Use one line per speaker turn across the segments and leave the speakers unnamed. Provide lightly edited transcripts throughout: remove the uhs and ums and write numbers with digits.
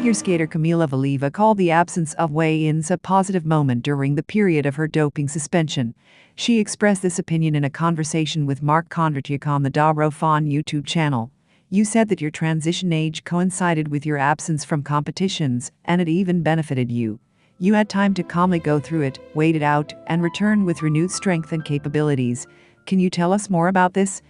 Figure skater Kamila Valieva called the absence of weigh-ins a positive moment during the period of her doping suspension. She expressed this opinion in a conversation with Mark Kondratyuk on the Dobro Fan YouTube channel. "You said that your transition age coincided with your absence from competitions, and it even benefited you. You had time to calmly go through it, wait it out, and return with renewed strength and capabilities. Can you tell us more about this?"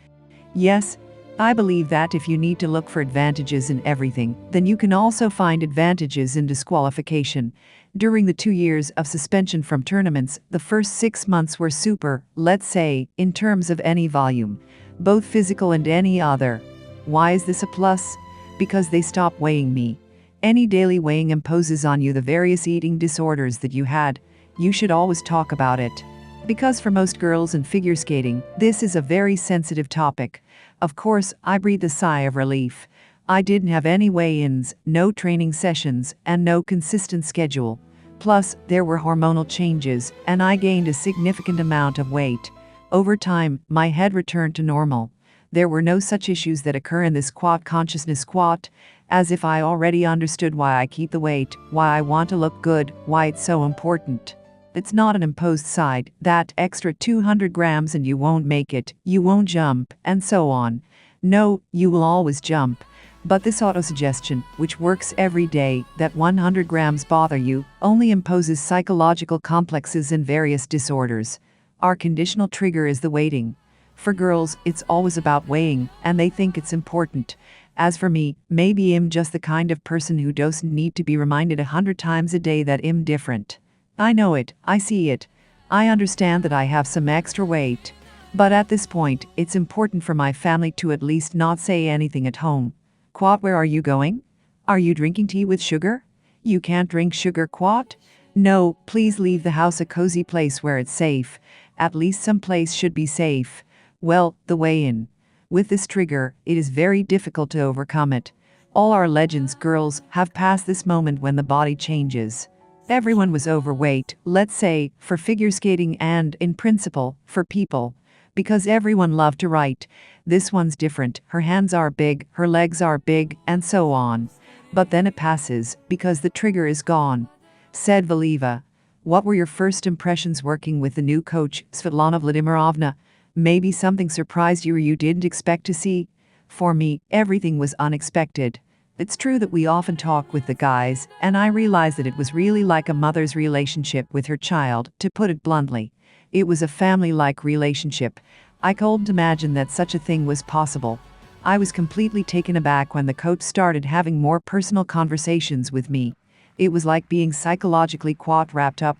"Yes. I believe that if you need to look for advantages in everything, then you can also find advantages in disqualification. During the 2 years of suspension from tournaments, the first 6 months were super, let's say, in terms of any volume, both physical and any other. Why is this a plus? Because they stop weighing me. Any daily weighing imposes on you the various eating disorders that you had. You should always talk about it. Because for most girls in figure skating, this is a very sensitive topic. Of course, I breathed a sigh of relief. I didn't have any weigh-ins, no training sessions, and no consistent schedule. Plus, there were hormonal changes, and I gained a significant amount of weight. Over time, my head returned to normal. There were no such issues that occur in this consciousness as if I already understood why I keep the weight, why I want to look good, why it's so important. It's not an imposed side, that extra 200 grams and you won't make it, you won't jump, and so on. No, you will always jump. But this autosuggestion, which works every day, that 100 grams bother you, only imposes psychological complexes and various disorders. Our conditional trigger is the weighting. For girls, it's always about weighing, and they think it's important. As for me, maybe I'm just the kind of person who doesn't need to be reminded 100 times a day that I'm different. I know it, I see it. I understand that I have some extra weight. But at this point, it's important for my family to at least not say anything at home. Quat, where are you going? Are you drinking tea with sugar? You can't drink sugar, Quat? No, please leave the house, a cozy place where it's safe. At least some place should be safe. Well, the weigh-in. With this trigger, it is very difficult to overcome it. All our legends girls have passed this moment when the body changes. Everyone was overweight, let's say, for figure skating and, in principle, for people. Because everyone loved to write. This one's different, her hands are big, her legs are big, and so on. But then it passes, because the trigger is gone. Said Valieva. What were your first impressions working with the new coach, Svetlana Vladimirovna? Maybe something surprised you or you didn't expect to see? For me, everything was unexpected. It's true that we often talk with the guys, and I realized that it was really like a mother's relationship with her child, to put it bluntly. It was a family-like relationship. I couldn't imagine that such a thing was possible. I was completely taken aback when the coach started having more personal conversations with me. It was like being psychologically wrapped up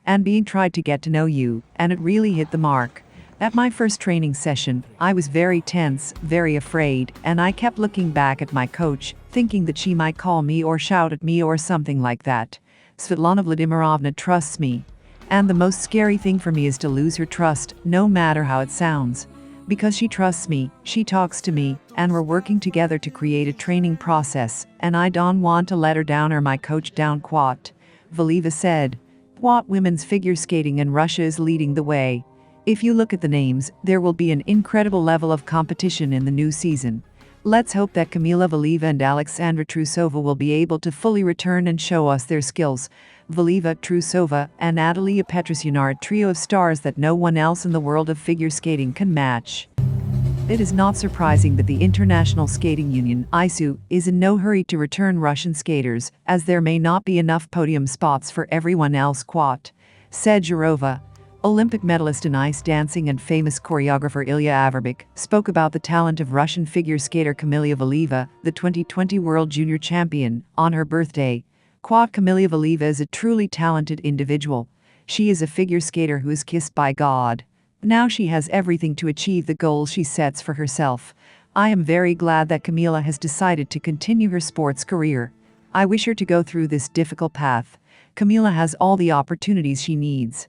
and being tried to get to know you, and it really hit the mark. At my first training session, I was very tense, very afraid, and I kept looking back at my coach, thinking that she might call me or shout at me or something like that. Svetlana Vladimirovna trusts me. And the most scary thing for me is to lose her trust, no matter how it sounds. Because she trusts me, she talks to me, and we're working together to create a training process, and I don't want to let her down or my coach down, Valieva said. Women's figure skating in Russia is leading the way. If you look at the names, there will be an incredible level of competition in the new season. Let's hope that Kamila Valieva and Alexandra Trusova will be able to fully return and show us their skills. Valieva, Trusova, and Natalia Petrosyan are a trio of stars that no one else in the world of figure skating can match. It is not surprising that the International Skating Union, ISU, is in no hurry to return Russian skaters, as there may not be enough podium spots for everyone else, said Zhurova. Olympic medalist in ice dancing and famous choreographer Ilya Averbik spoke about the talent of Russian figure skater Kamila Valieva, the 2020 World Junior Champion, on her birthday. Kamila Valieva is a truly talented individual. She is a figure skater who is kissed by God. Now she has everything to achieve the goals she sets for herself. I am very glad that Kamila has decided to continue her sports career. I wish her to go through this difficult path. Kamila has all the opportunities she needs.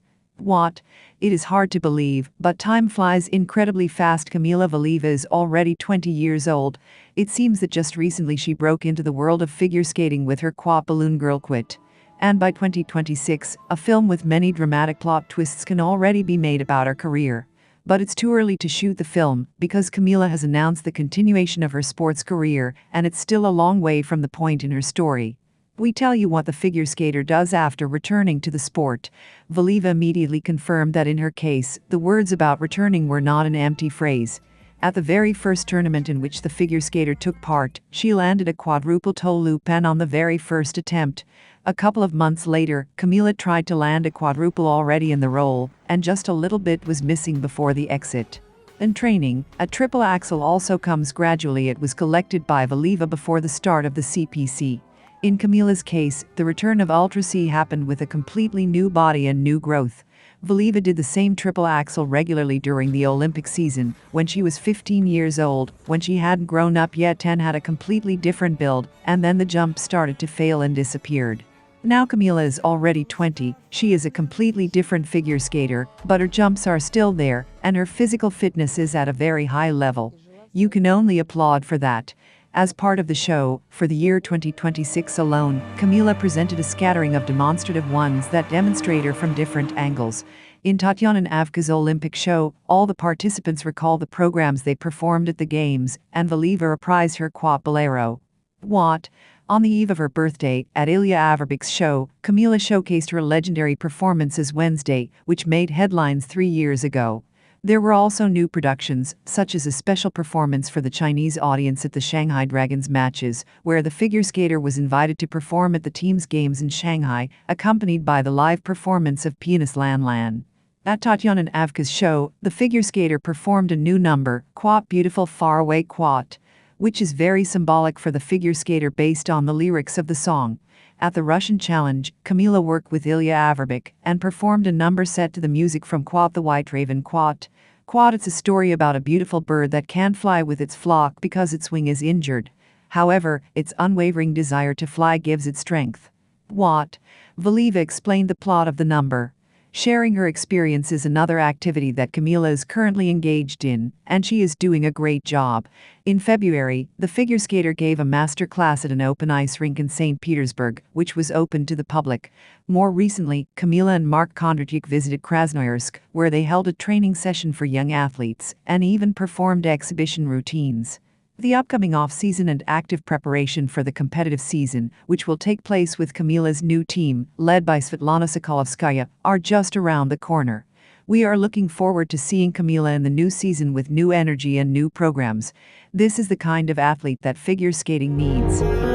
It is hard to believe, but time flies incredibly fast. Kamila Valieva is already 20 years old. It seems that just recently she broke into the world of figure skating with her Balloon Girl Quit. And by 2026, a film with many dramatic plot twists can already be made about her career. But it's too early to shoot the film because Kamila has announced the continuation of her sports career, and it's still a long way from the point in her story. We tell you what the figure skater does after returning to the sport. Valieva immediately confirmed that in her case, the words about returning were not an empty phrase. At the very first tournament in which the figure skater took part, she landed a quadruple toe loop and on the very first attempt. A couple of months later, Kamila tried to land a quadruple already in the role, and just a little bit was missing before the exit. In training, a triple axel also comes gradually. It was collected by Valieva before the start of the CPC. In Kamila's case, the return of Ultra C happened with a completely new body and new growth. Valieva did the same triple axel regularly during the Olympic season, when she was 15 years old, when she hadn't grown up yet and had a completely different build, and then the jump started to fail and disappeared. Now Kamila is already 20, she is a completely different figure skater, but her jumps are still there, and her physical fitness is at a very high level. You can only applaud for that. As part of the show, for the year 2026 alone, Kamila presented a scattering of demonstrative ones that demonstrate her from different angles. In Tatyana Avka's Olympic show, all the participants recall the programs they performed at the Games, and Valieva reprised her quad bolero. What? On the eve of her birthday, at Ilya Averbik's show, Kamila showcased her legendary performances Wednesday, which made headlines 3 years ago. There were also new productions, such as a special performance for the Chinese audience at the Shanghai Dragons matches, where the figure skater was invited to perform at the team's games in Shanghai, accompanied by the live performance of pianist Lan Lan. At Tatyana Avka's show, the figure skater performed a new number, Quat Beautiful Faraway Quat, which is very symbolic for the figure skater based on the lyrics of the song. At the Russian Challenge, Kamila worked with Ilya Averbik and performed a number set to the music from Quat the White Raven Quat. Quat, it's a story about a beautiful bird that can't fly with its flock because its wing is injured. However, its unwavering desire to fly gives it strength. What? Valieva explained the plot of the number. Sharing her experience is another activity that Kamila is currently engaged in, and she is doing a great job. In February, the figure skater gave a master class at an open ice rink in St. Petersburg, which was open to the public. More recently, Kamila and Mark Kondratyuk visited Krasnoyarsk, where they held a training session for young athletes, and even performed exhibition routines. The upcoming off-season and active preparation for the competitive season, which will take place with Kamila's new team, led by Svetlana Sokolovskaya, are just around the corner. We are looking forward to seeing Kamila in the new season with new energy and new programs. This is the kind of athlete that figure skating needs.